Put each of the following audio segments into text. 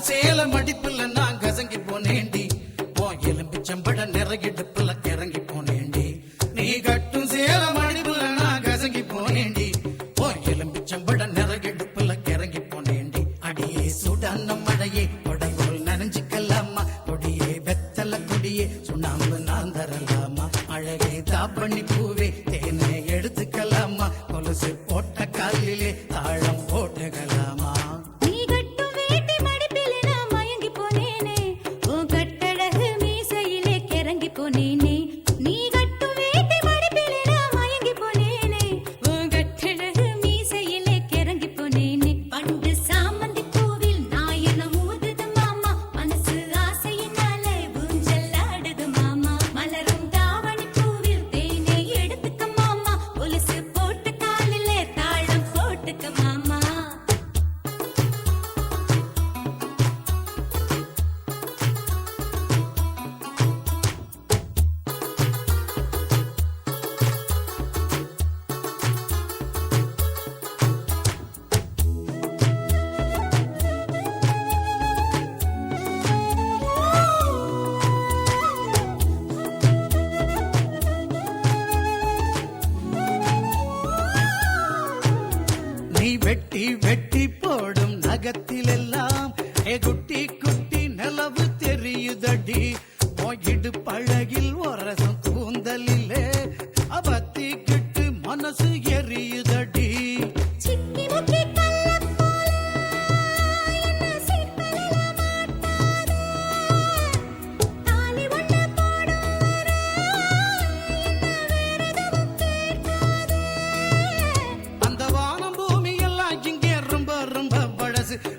சேல மடிப்புல நான் கசங்கி போனேண்டி, ஓ எலும்பிச்சம்பட நிறையிடுப்புல கிறங்கி போனேண்டி. நீ கட்டும் சேல மடிப்புல நான் கசங்கி போனேண்டி, ஓ எலும்பிச்சம்பட நிறையிடுப்புல கிறங்கி போனேண்டி. அடியே சுடான மழையே கொடைபோல் நனைஞ்சுக்கலாமா, கொடியே வெத்தல கொடியே சுண்ணாம்பு நான் தரலாமா, அழகே தாப்பண்ணி பூவே தேனை எடுத்துக்கலாமா, கொலுசு போட்ட காலிலே தாழம் போட்டுக்கலாமா. வெட்டி வெட்டி போடும் நகத்திலெல்லாம் குட்டி குட்டி நிலவு தெரியுதடி, போயிடு பழகில் ஒரசம் கூந்தலிலே அவத்தி கிட்டு மனசு எரியுதடி.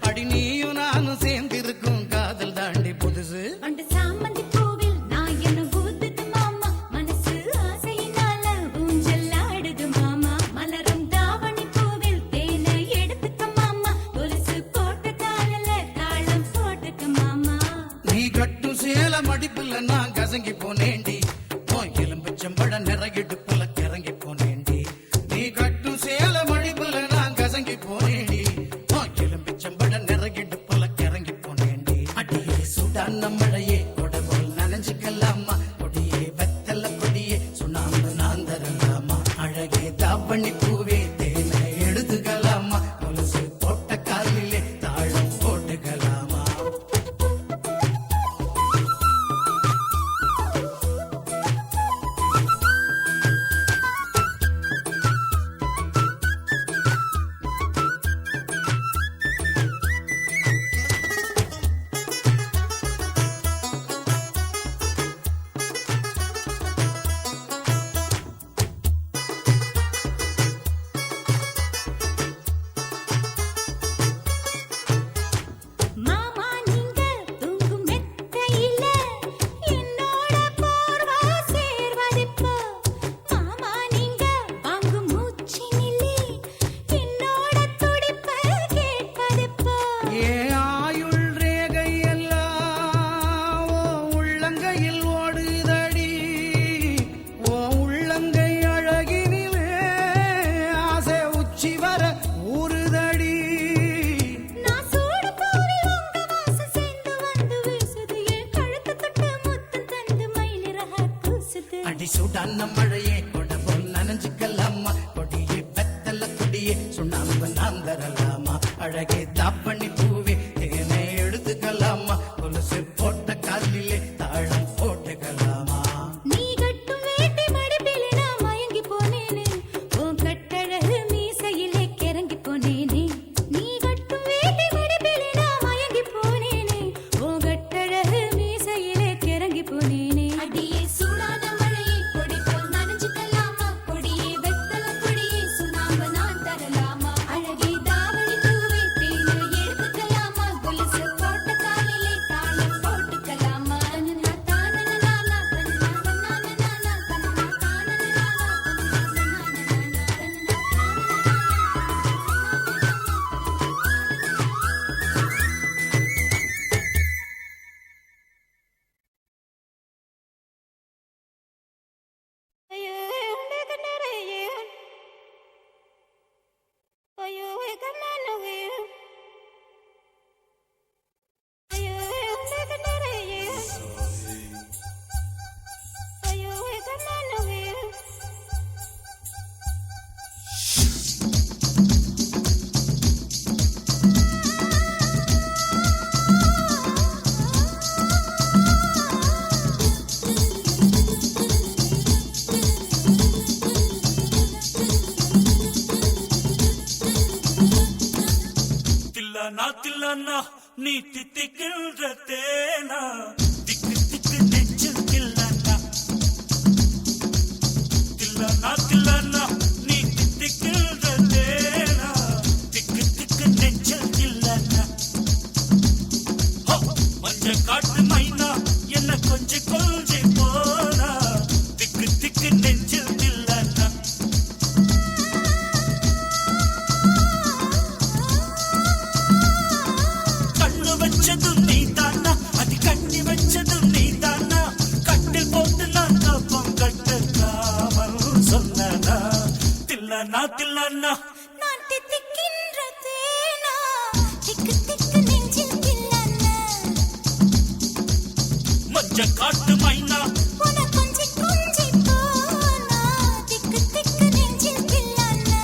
அடி நீயும் நானும் சேர்ந்திருக்கும் காதல் தாண்டி புதுசு. அந்த சாமந்தி பூவில் நான் என்ன ஊத்துது மாமா, மனசு ஆசையினால ஊஞ்சல் ஆடுது மாமா, மலரும் தாவணி பூவில் தேனை எடுத்துக்க மாமா, கொலுசு போட்ட காலில தாளம் போட்டுக்க மாமா. நீ கட்டும் சேல மடிப்புல நான் கசங்கி போனேண்டி, ஓ எலும்பிச்சம்பழ நிறையிடுப்புல கிறங்கி போனேண்டி. நீ கட்டும் சேல மடிப்புல நான் கசங்கி போனேண்டி, சுடான மழையே கொடைபோல் நனைஞ்சுக்கலாமா, கொடியே வெத்தல கொடியே சுண்ணாம்பு நான் தரலாமா, அழகே தாவணி பூவே தேனை எடுத்துக்கலாமா, கொலுசு போட்ட காலிலே தாழம் போட்டுக்கலாமா. அடி சுடான மழையே கொடைபோல் நனைஞ்சுக்கலாமா, கொடியே வெத்தல கொடியே சுண்ணாம்பு நான் தரலாமா, அழகே தாப்பண்ணி பூவே தேனை எடுத்துக்கலாமா, கொலுசு போட்ட காலிலே தாழம் போட்டுக்கலாமா. நீ கட்டும் வேட்டி மடிப்பிலே நான் மயங்கி போனேனே, உன் கட்டழகு மீசையிலே கிறங்கி போனேனே. நீ கட்டும் வேட்டி மடிப்பிலே நான் மயங்கி போனேனே, உன் கட்டழகு மீசையிலே கிறங்கி போனேனே. அடியே சூடான மழையே கொடைபோல் நனைஞ்சுக்கலாமா, கொடியே வெத்தல கொடியே சுண்ணாம்பு நான் தரலாமா, அழகே தாவணி பூவே தேனை எடுத்து தில்லனா நீ தித்திக்கின்ற தேனா திக்கு திக்கு நெஞ்சில் தில்லனா தில்லனா நீ தித்திக்கின்ற தேனா திக்கு திக்கு நெஞ்சில் தில்லனா மஞ்ச காட்டு மைனா என்ன கொஞ்சி கொஞ்சி போனா திக்கு திக்கு நெஞ்சில் தில்லனா கண்ணு வச்சதும் நீ தானா அது கண்ணி வச்சதும் நீ தானா கட்டில் போட்டு நான் கப்பம் கட்டக்காமல் சொன்னா தில்லனா தில்லனா நான் தித்திக்கின்ற தேனா திக்கு திக்கு நெஞ்சில் தில்லனா மஞ்ச காட்டு மைனா உன கொஞ்சி கொஞ்சி போனா திக்கு திக்கு நெஞ்சில் தில்லனா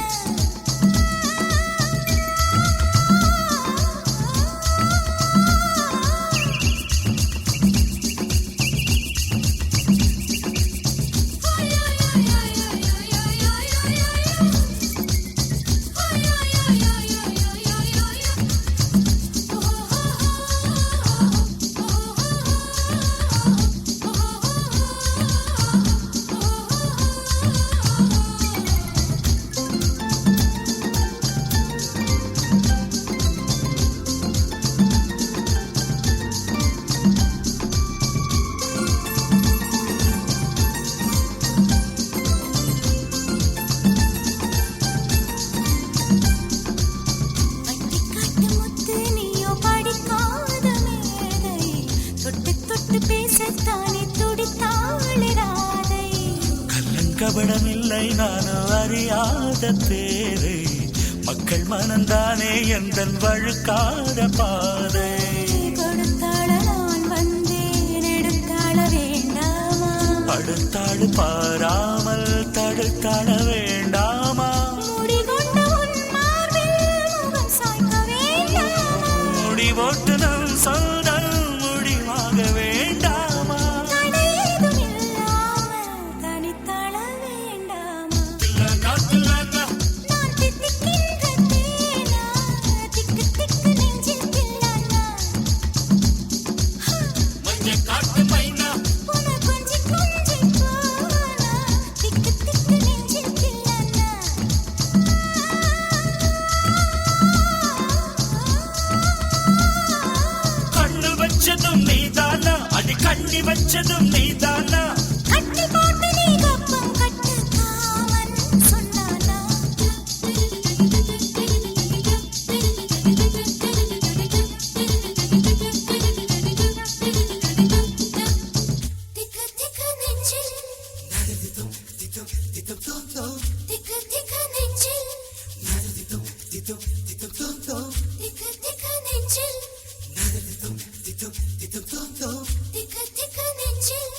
பட்டிக்காட்டு முத்து நீயோ படிக்காத மேதை தொட்டு தொட்டு பேசத்தானே துடித்தாளே ராதை கள்ளங்கபடமில்லை நானும் அறியாத பேரை மக்கள் மனந்தானே எந்தன் வழுக்காத பாதை கொடுத்தாள நான் வந்தேன் எடுத்தாள வேண்டாமா அடுத்தாடு பாராமல் தடுத்தாட வேண்டாமா முடிகொண்ட உன் மார்பில் முகம் சாய்க்க வேண்டாமா முடிவோட்டு நம் சொந்தம் முடிவாக வேண்டாமா தடையேதும் இல்லாமல் தனித்தாள வேண்டாமா தில்லனா தில்லனா நான் தித்திக்கின்ற தேனா திக்கு திக்கு நெஞ்சில் தில்லனா மஞ்ச காட்டு மைனா உன கொஞ்சி கொஞ்சி போனா திக்கு திக்கு நெஞ்சில் தில்லனா கண்ணு வச்சதும் நீதானா அது கண்ணி வச்சதும் நீதானா கட்டி போட்டு நீ கப்பம் கட்டு காமன் சொன்னானா திக்கு திக்கு நெஞ்சில் திக்கு திக்கு நெஞ்சில் திக்கு திக்கு நெஞ்சில் திக்கு திக்கு நெஞ்சில்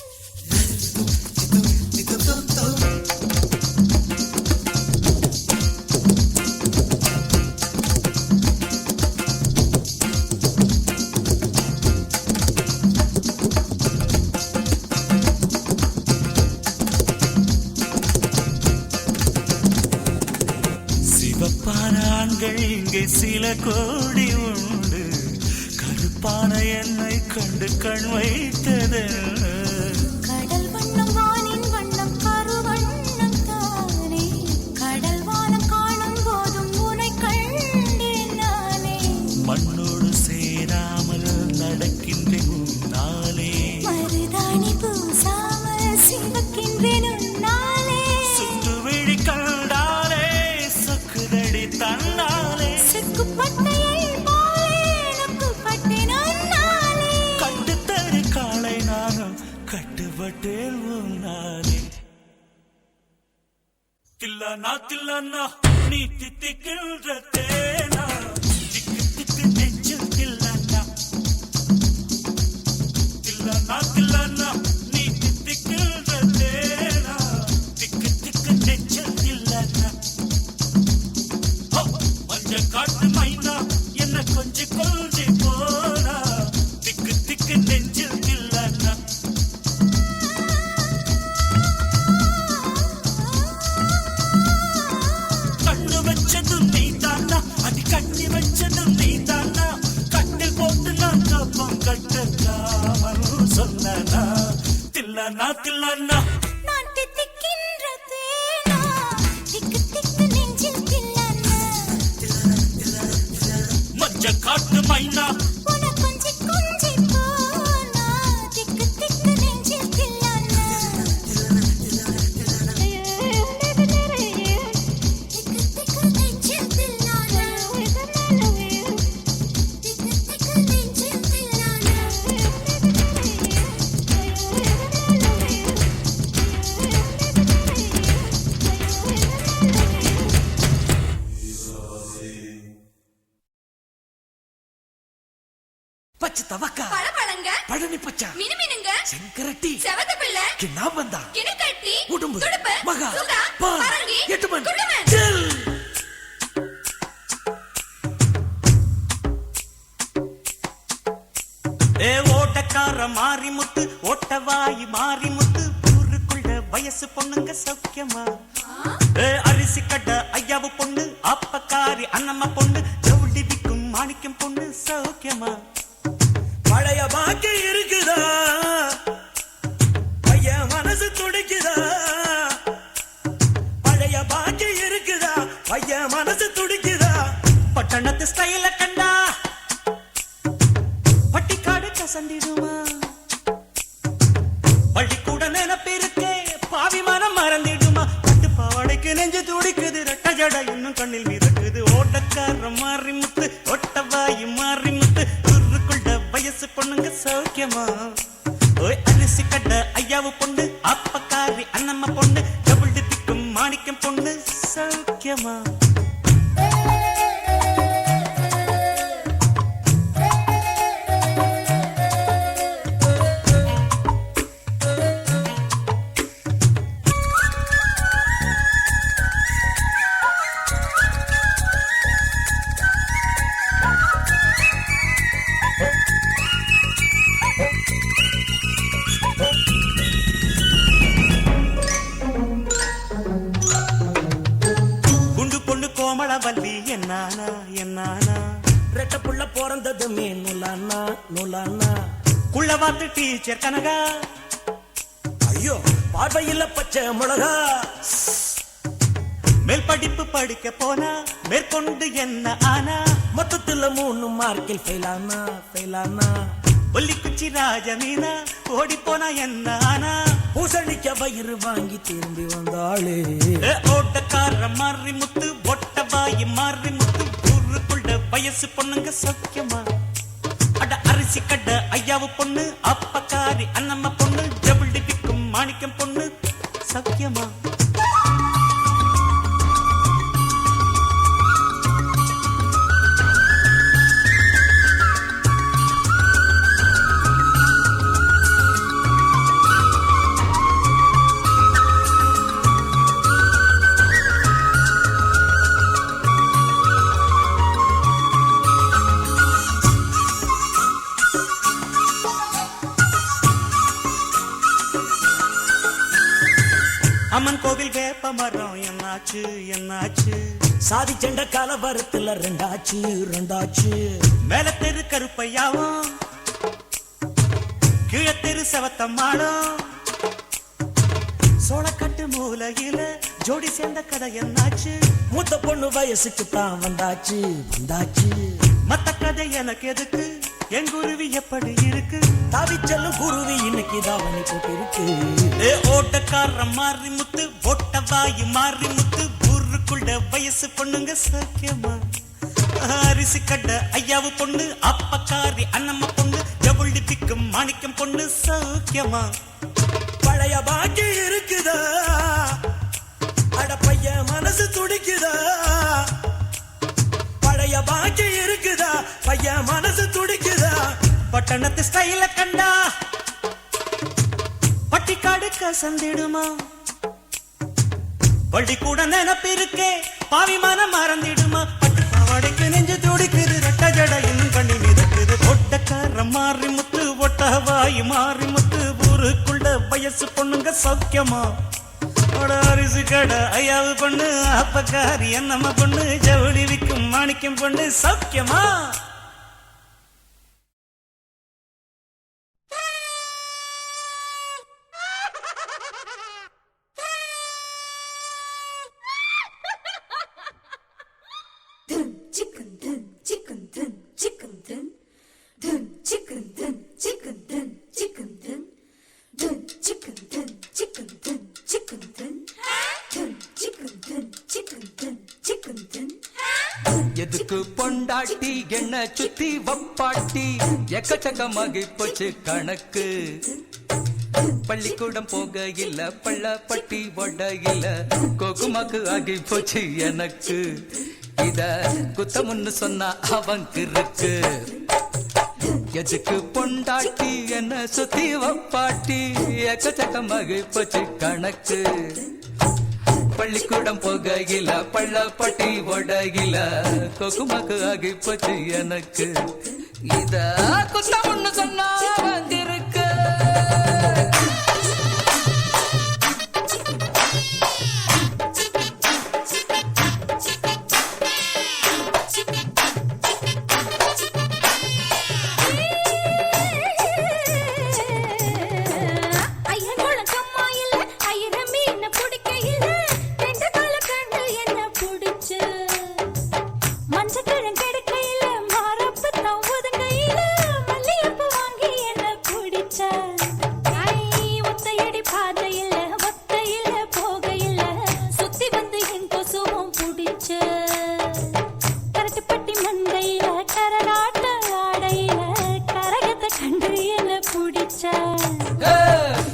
சிவப்பான ஆண்கள் இங்கே சில கோடி உண்டு கருப்பான என்னை கண்டு கண் வைத்தது கடல் வண்ணம் வானின் வண்ணம் கருவண்ணம் தானே கடல் வானம் காணும் போதும் உனை கண்டேன் நானே மண்ணோடு சேராமல் நடக்கின்றேன் உன்னாலே மருதாணி பூசாமல் சிவக்கின்றேன் உன்னாலே சுட்டு விழி கண்டாலே சொக்குதடி தன்னாலே செக்குப்பட்டையை போலே நக்குப்பட்டேன் உன்னாலே கட்டுத்தரு காளை நானும் கட்டுப்பட்டேன் உன்னாலே தில்லனா தில்லனா நீ தித்திக்கின்ற தேனா திக்கு திக்கு நெஞ்சில் தில்லனா தில்லனா தில்லனா நீ தித்திக்கின்ற தேனா திக்கு திக்கு நெஞ்சில் தில்லனா மஞ்ச காட்டு மைனா என்ன கொஞ்சி கொஞ்சி போனா திக்கு திக்கு நெஞ்சில் தில்லனா கண்ணு வச்சதும் நீ தானா அது கண்ணி வச்சதும் நீ தானா தில்லானா தில்லானா நான் தித்திக்கின்ற தேனா திக்கு திக்கு நெஞ்சில் தில்லானா மஞ்ச காட்டு மைனா உன கொஞ்சி கொஞ்சி போனா திக்கு திக்கு நெஞ்சில் தில்லானா திக்கு திக்கு நெஞ்சில் தில்லானா திக்கு திக்கு நெஞ்சில் தில்லானா பச்சை தவக்கா பழபழங்க பழனி பச்சா மினுமினுங்க செங்கரட்டி செவத்த பிள்ளை கிண்ணாம்பந்தா கிணக்கட்டி உடும்பு துடுப்பு மகா சுகா பால் பரங்கி எட்டுமன் குண்டுமன் செல் ஓட்டக்கார மாரிமுத்து ஓட்டவாயி மாரிமுத்து ஊருக்குள்ள வயசு பொண்ணுங்க சௌக்கியமா அரிசி கட்ட ஐயாவு பொண்ணு அப்பக்காரி அண்ணம்மா பொண்ணு ஜவுளி விக்கும் மாணிக்கம் பொண்ணு சௌக்கியமா பழைய பாக்கி இருக்குதா பையன் மனசு துடிக்குதா பழைய பாக்கி இருக்குதா பையன் மனசு துடிக்குதா பட்டணத்து ஸ்டைல கண்டா பட்டிக்காடு கசந்திடுமா பள்ளிக்கூட நினைப்பிருக்கே பாவி மனம் மறந்திடுமா பட்டு பாவாடைக்கு நெஞ்சு துடிக்குது ரெட்ட ஜட இன்னும் கண்ணில் மிதக்குது ஓட்டக்கார மாறி முத்து ஒட்டவாயி மாறி முத்து ஊருக்குள்ள வயசு பொண்ணுங்க சௌக்கியமா ஓய் அரிசி கட்ட ஐயாவு பொண்ணு அப்பக்காரி அண்ணம்மா பொண்ணு டபுள் டிப்பிக்கும் மாணிக்கம் பொண்ணு சௌக்கியமா கோமளவல்லி என்னானா என்னானா ரெட்ட புள்ள பிறந்ததுமே நுலானா நுலானா குள்ளவாத்து டீச்சர் கனகா ஐயோ பார்வையில பச்சை மிளகா மேல் படிப்பு படிக்க போனா மேற்கொண்டு என்ன ஆனா மொத்தத்துல 3 மார்க்கில் ஃபெயிலானா ஃபெயிலானா ஒல்லிக்குச்சி ராஜமீனா ஓடி போனா என்ன ஆனா பூசணிக்க வயிறு வாங்கி திரும்பி வந்தாளே ஓட்டக்கார மாறி முத்து ஒட்டவாயி மாறி முத்து ஊருக்குள்ள வயசு பொண்ணுங்க சௌக்கியமா அட அரிசி கட்ட ஐயாவு பொண்ணு அப்பக்காரி அண்ணம்மா பொண்ணு ஜவுளி விக்கும் மாணிக்கம் பொண்ணு சௌக்கியமா அம்மன் கோவில் வேப்ப மரம் என்னாச்சு என்னாச்சு சாதி செண்ட கலவரத்துல ரெண்டாச்சு ரெண்டாச்சு மேல தெரு கருப்பையாவும் கீழத்தெரு செவத்தம்மாளும் சோளக்கட்டு மூலையில ஜோடி சேர்ந்த கதை என்னாச்சு மூத்த பொண்ணு வயசுக்கு தான் வந்தாச்சு வந்தாச்சு மத்த கதை எனக்கு எதுக்கு என் குருவி எப்படி இருக்கு தாவிச்செல்லும் குருவி இன்னைக்கு தாவணி போட்டிருக்கு ஓட்டக்கார மாறி முத்து ஒட்டவாயி மாறி முத்து ஊருக்குள்ள வயசு பொண்ணுங்க சௌக்கியமா அரிசி கட்ட ஐயாவு பொண்ணு அப்பக்காரி அண்ணம்மா பொண்ணு ஜவுளி விக்கும் மாணிக்கம் பொண்ணு சௌக்கியமா பழைய பாக்கி இருக்குதா அட பையன் மனசு துடிக்குதா பழைய பாக்கி இருக்குதா பையன் மனசு துடிக்குதா பட்டணத்து ஸ்டைல கண்டா பட்டிக்காடு கசந்திடுமா பள்ளிக்கூட நினைப்பிருக்கே பாவி மனம் மறந்திடுமா பட்டு பாவாடைக்கு நெஞ்சு துடிக்குது ரெட்ட ஜட இன்னும் கண்ணி மிதக்குது ஒட்டக்கார மாறி முத்து ஒட்டவாயி மாறி முத்து ஊருக்குள்ள வயசு பொண்ணுங்க சௌக்கியமா அரிசி கடை ஐயாவு பொண்ணு அப்பக்காரி என்னம்மா பொண்ணு ஜவுளி விக்கும் மாணிக்கம் பொண்ணு சௌக்கியமா எதுக்கு பொண்டாட்டி என்ன சுத்தி வப்பாட்டி எக்கச்சக்கமாகி போச்சு கணக்கு பள்ளிக்கூடம் போக இல்ல பள்ளப்பட்டி ஒட இல்ல கோகுமாக்கு ஆகி போச்சு எனக்கு இத குத்தமுன்னு சொன்னா அவங்க இருக்கு எதுக்கு பொண்டாட்டி என்ன சுத்தி வப்பாட்டி எக்கச்சக்கமாகி போச்சு கணக்கு பள்ளிக்கூடம் போகையில பள்ளப்பட்டி ஒடகில கொக்குமாக்கு ஆகி போச்சு எனக்கு இத குத்தமுன்னு சொன்னா வந்திருக்கு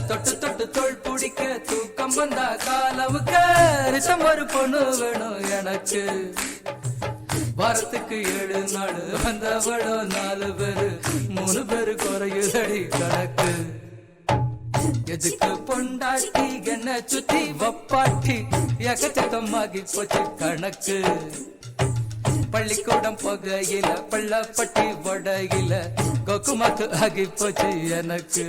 தொட்டு தொட்டு தோள் பிடிக்க தூக்கம் வந்தா காலவுக்கு ரிசம் ஒரு பொண்ணு வேணும் எனக்கு வாரத்துக்கு 7 நாள் வந்தவளோ 4 பேரு 3 பேரு குறையுதடி கணக்கு எதுக்கு பொண்டாட்டி என்ன சுத்தி வப்பாட்டி எக்கச்சக்கமாகி போச்சு கணக்கு பள்ளிக்கூடம் போகையில பள்ளப்பட்டி ஒடகில கொக்குமாக்கு ஆகி போச்சு எனக்கு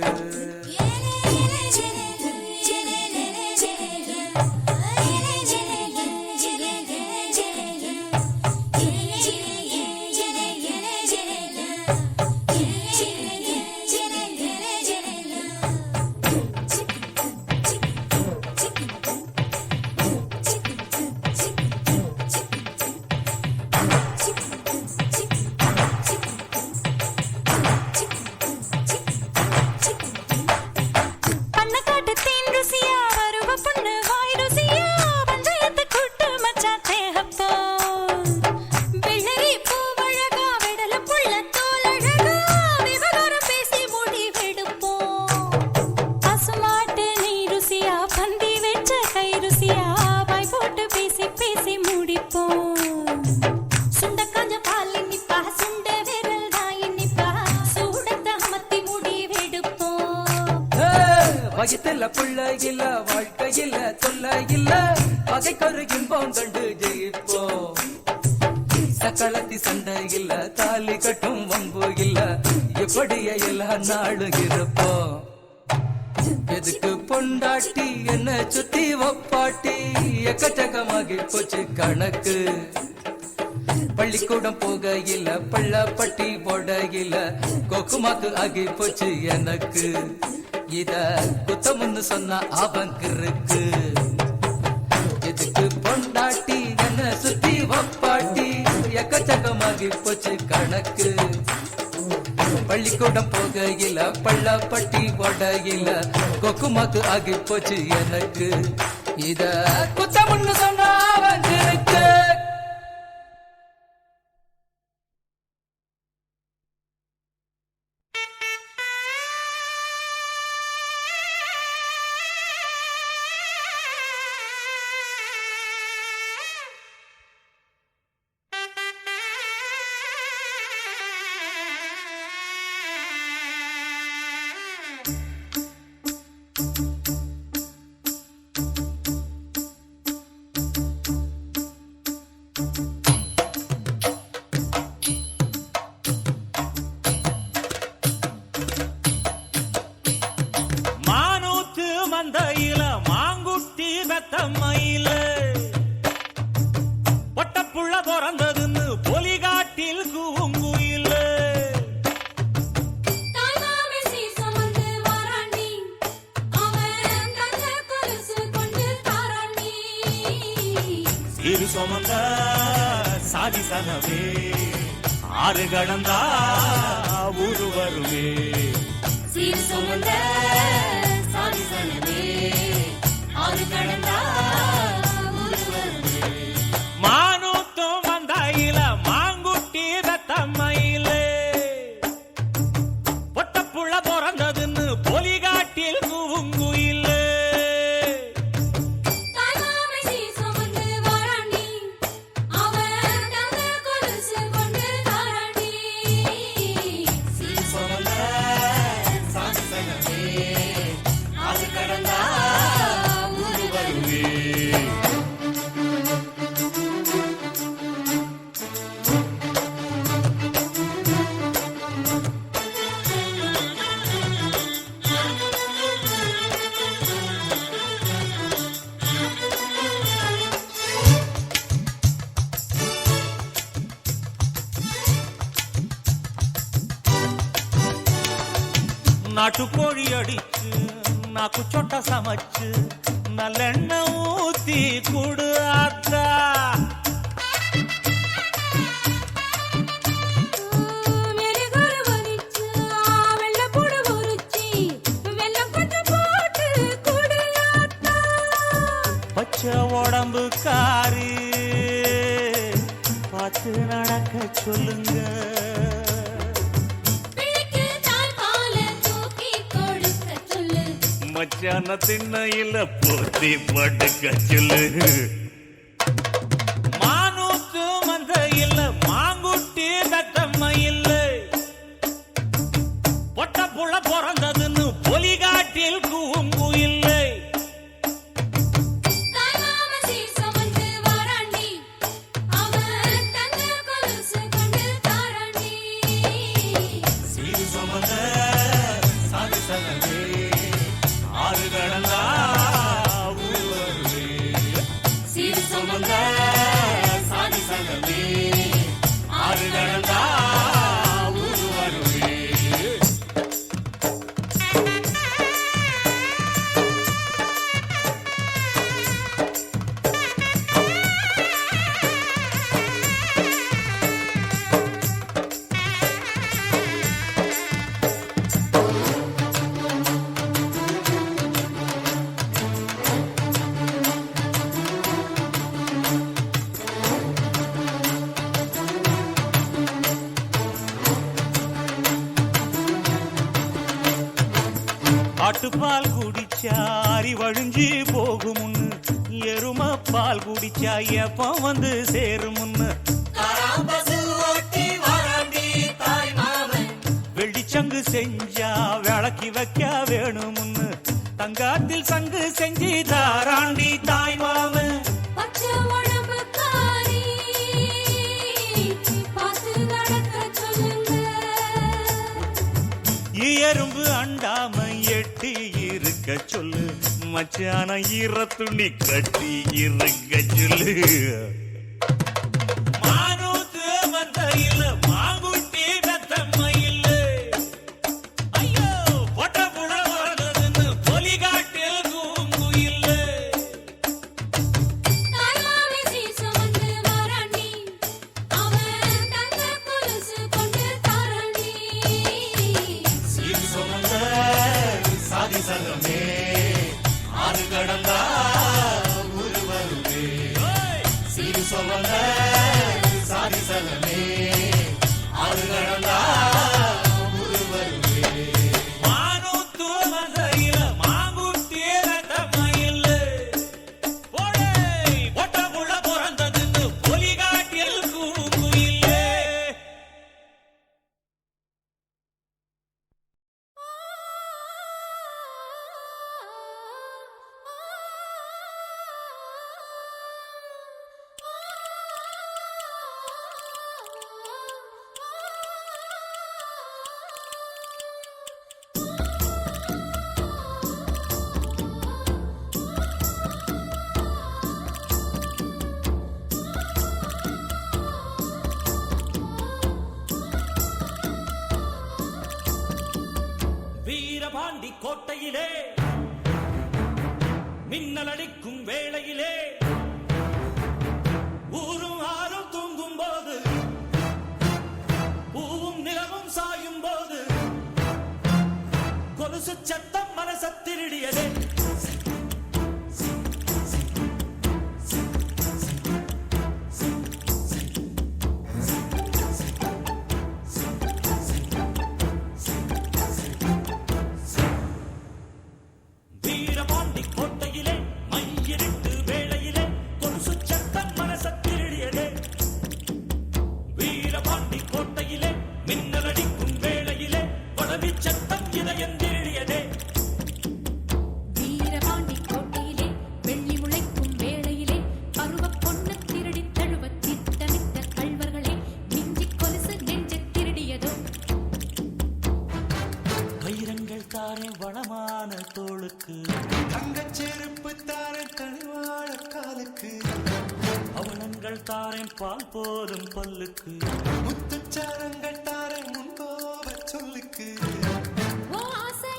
வயிற்றுல புள்ள இல்ல வாழ்க்கையில தொல்ல இல்ல பகைக்கொரு இன்பம் கண்டு ஜெயிப்போம் சக்களத்தி சண்டை இல்ல தாலி கட்டும் வம்பு இல்ல எப்படிய எல்லா நாளும் இருப்போம் எதுக்கு பொண்டாட்டி என்ன சுத்தி வப்பாட்டி எக்கச்சக்கமாகி போச்சு கணக்கு பள்ளிக்கூடம் போகையில பள்ளப்பட்டி போடையில கொக்குமாக்கு ஆகி போச்சு எனக்கு இத குத்தமுன்னு சொன்னா அவங்க இருக்கு எதுக்கு பொண்டாட்டி என்ன சுத்தி வப்பாட்டி எக்கச்சக்கமாகி போச்சு கணக்கு பள்ளிக்கூடம் போகையில பள்ளப்பட்டி ஒடகில கொக்குமாக்கு ஆகி போச்சு எனக்கு இத குத்தமுன்னு சொன்னா அவங்க இருக்கு மந்தையில மாங்குட்டி பெத்தம்மையில பொட்டப்புள்ள பிறந்ததுன்னு பொலிகாட்டில் கூங்குயில சீரு சுமந்த சாதி சனவே ஆறு கடந்தா ஊரு வருவே சீர் சுமந்த சாதி சனவே ஆறு கடந்தா ஊரு வருவே மானூத்தும் வந்தாயில நாட்டுக்கோழி அடிச்சு நாக்கு சொட்ட சமைச்சு நல்லெண்ணெய் ஊத்தி குடு ஆத்தா. பச்சை உடம்பு காரி பார்த்து நடக்க சொல்லுங்க. மச்சான திண்ணையில போத்தி படுக்க சொல்லு. மானூத்து மந்த இல்ல மாங்குட்டி தத்தம்ம இல்ல பொட்ட புள்ள பிறந்ததுன்னு பொலிகாட்டில் கூங்கு இல்லை. ஆட்டுப்பால் குடிச்சா அறிவழிஞ்சி போகுமுன்னு எரும பால் குடிச்சா எப்ப வந்து சேருமுன்னு வெள்ளிச்சங்கு செஞ்சா விளக்கி வைக்க வேணுமுன்னு தங்காத்தில் சங்கு செஞ்சு தாராண்டி தாய் மாமன். எறும்பு அண்டாம எட்டி இருக்க சொல்லு. மச்சான ஈர துணி கட்டி இருக்க சொல்லு. மானூத்து மந்த இல்ல மாங்குட்டி தத்தம்ம இல்ல. ஐயோ பொட்ட புள்ள பிறந்ததுன்னு பொலிகாட்டில் கூங்கு இல்ல. வீரபாண்டி கோட்டையிலே மின்னல் அடிக்கும் வேளையிலே ஊரும் ஆறும் தூங்கும் போது பூவும் நிலவும் சாயும் போது கொலுசு சத்தம் மனச திருடியதே. தாரேன் வளமான தோளுக்கு, தங்கச் செருப்பு தாரேன் கனிவாழ காலுக்கு, அவலங்கள் தாரேன் பால் போதும் பல்லுக்கு, முத்துச்சாரங்கள் தாரேன் முன்கோப சொல்லுக்கு. ஓ ஆசை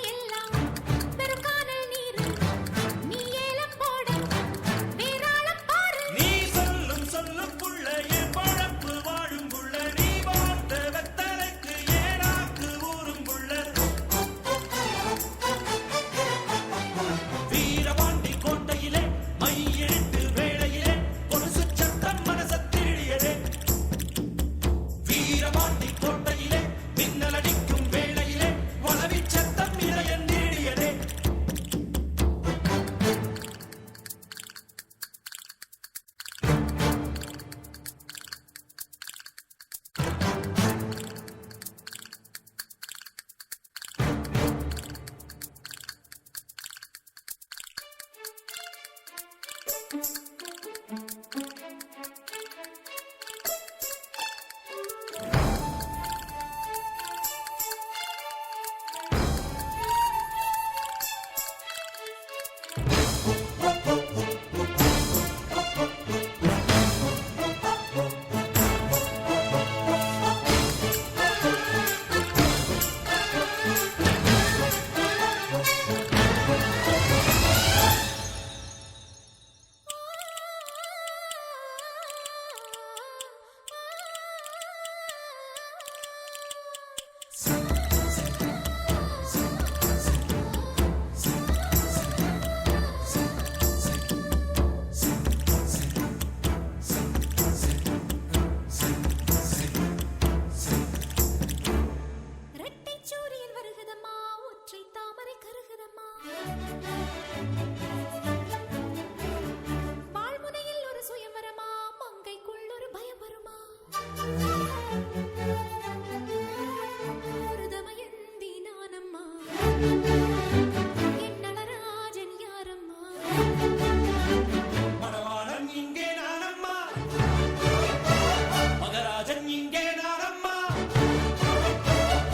மகராஜன் இங்கே நானம்மா.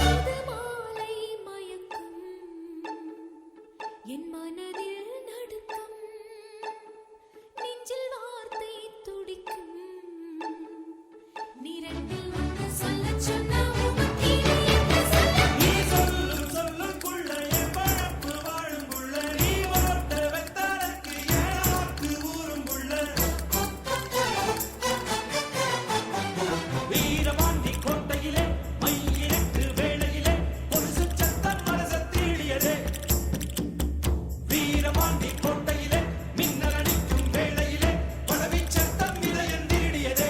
இது மாலை மயக்கம் என் மனதில் நடுக்கம் நெஞ்சில் வார்த்தை துடிக்கும் நிரண்டில் ஒன்று சொல்லச் சொன்னா முகத்திலே என்ன சொல்ல நீ சொல்லும் சொல்லுக்குள்ள என் பழப்பு வாழும் புள்ள. நீ ஓட்ட வெத்தலைக்கு என் நாக்கு ஊறும் புள்ள. வீரபாண்டி கோட்டையிலே மையிரட்டு வேளையிலே கொலுசு சத்தம் மனச தீடியதே. வீரபாண்டி கோட்டையிலே மின்னல் அடிக்கும் வேளையிலே பதவி சத்தம் இதயம் திருடியதே.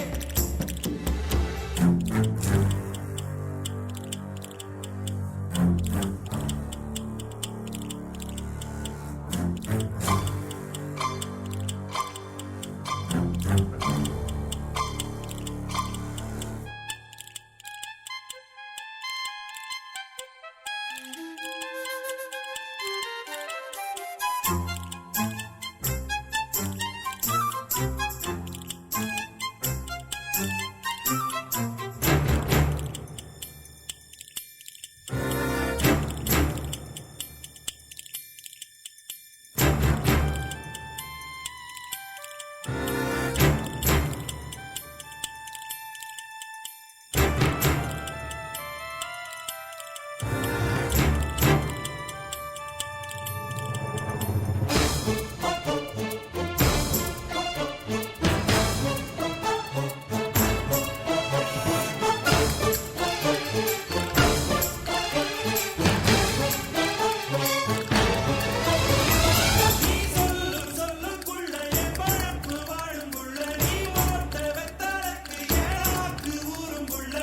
நீ சொல்லும் சொல்லுக்குள்ள என் பழப்பு வாழும் புள்ள. நீ ஓட்ட வெத்தலைக்கு என் நாக்கு ஊறும் புள்ள.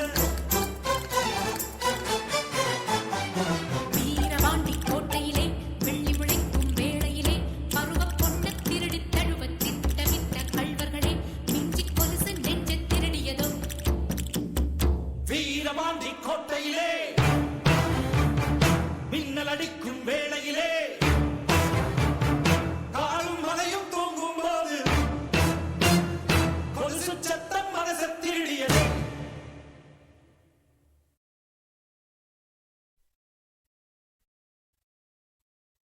வீரபாண்டி கோட்டையிலே வெள்ளி முளைக்கும் வேளையிலே பருவப் பொண்ணு திருடித் தழுவத் திட்டமிட்ட கள்வர்களே மிஞ்சிக் கொலுசு நெஞ்சத் திருடியதோ வீரபாண்டி கோட்டையிலே